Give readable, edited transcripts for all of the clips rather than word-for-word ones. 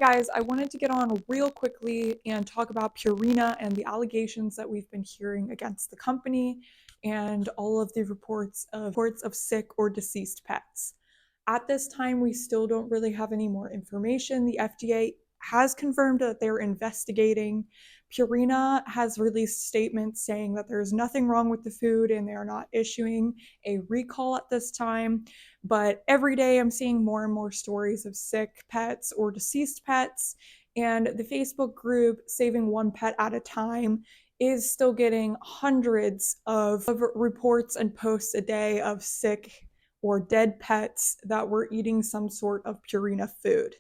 Guys, I wanted to get on real quickly and talk about Purina and the allegations that we've been hearing against the company and all of the reports of sick or deceased pets. At this time, we still don't really have any more information. The FDA has confirmed that they're investigating. Purina has released statements saying that there's nothing wrong with the food and they are not issuing a recall at this time. But every day I'm seeing more and more stories of sick pets or deceased pets. And the Facebook group Saving One Pet at a Time is still getting hundreds of reports and posts a day of sick or dead pets that were eating some sort of Purina food.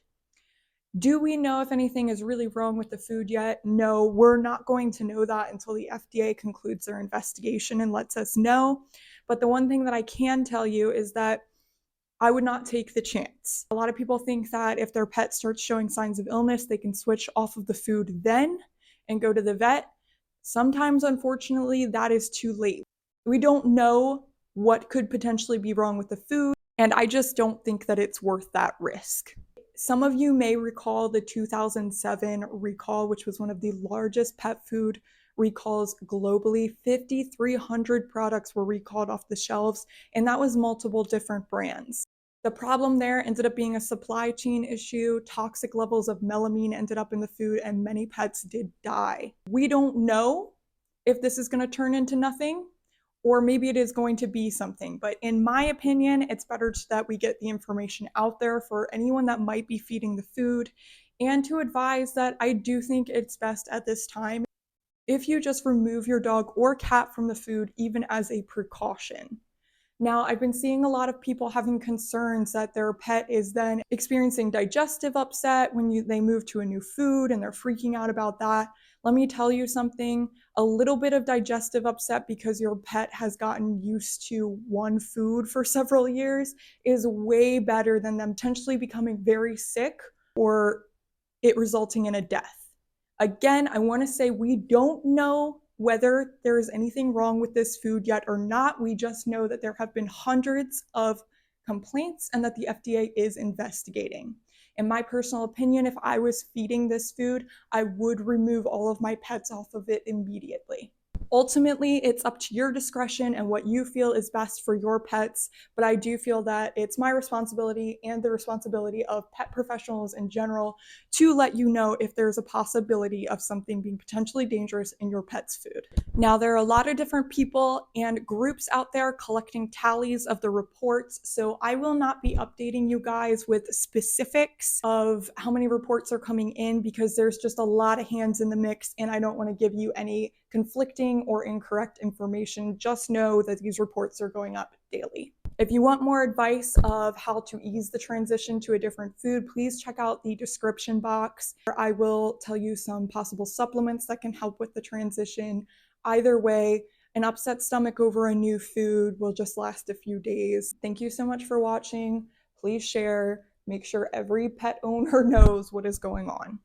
Do we know if anything is really wrong with the food yet? No, we're not going to know that until the FDA concludes their investigation and lets us know. But the one thing that I can tell you is that I would not take the chance. A lot of people think that if their pet starts showing signs of illness, they can switch off of the food then and go to the vet. Sometimes, unfortunately, that is too late. We don't know what could potentially be wrong with the food, and I just don't think that it's worth that risk. Some of you may recall the 2007 recall, which was one of the largest pet food recalls globally. 5,300 products were recalled off the shelves, and that was multiple different brands. The problem there ended up being a supply chain issue. Toxic levels of melamine ended up in the food, and many pets did die. We don't know if this is going to turn into nothing, or maybe it is going to be something. But in my opinion, it's better that we get the information out there for anyone that might be feeding the food, and to advise that I do think it's best at this time if you just remove your dog or cat from the food, even as a precaution. Now, I've been seeing a lot of people having concerns that their pet is then experiencing digestive upset when they move to a new food and they're freaking out about that. Let me tell you something, a little bit of digestive upset because your pet has gotten used to one food for several years is way better than them potentially becoming very sick or it resulting in a death. Again, I want to say we don't know whether there is anything wrong with this food yet or not. We just know that there have been hundreds of complaints and that the FDA is investigating. In my personal opinion, if I was feeding this food, I would remove all of my pets off of it immediately. Ultimately, it's up to your discretion and what you feel is best for your pets, but I do feel that it's my responsibility and the responsibility of pet professionals in general to let you know if there's a possibility of something being potentially dangerous in your pet's food. Now, there are a lot of different people and groups out there collecting tallies of the reports, so I will not be updating you guys with specifics of how many reports are coming in because there's just a lot of hands in the mix and I don't want to give you any conflicting or incorrect information. Just know that these reports are going up daily. If you want more advice of how to ease the transition to a different food, please check out the description box. I will tell you some possible supplements that can help with the transition. Either way, an upset stomach over a new food will just last a few days. Thank you so much for watching. Please share. Make sure every pet owner knows what is going on.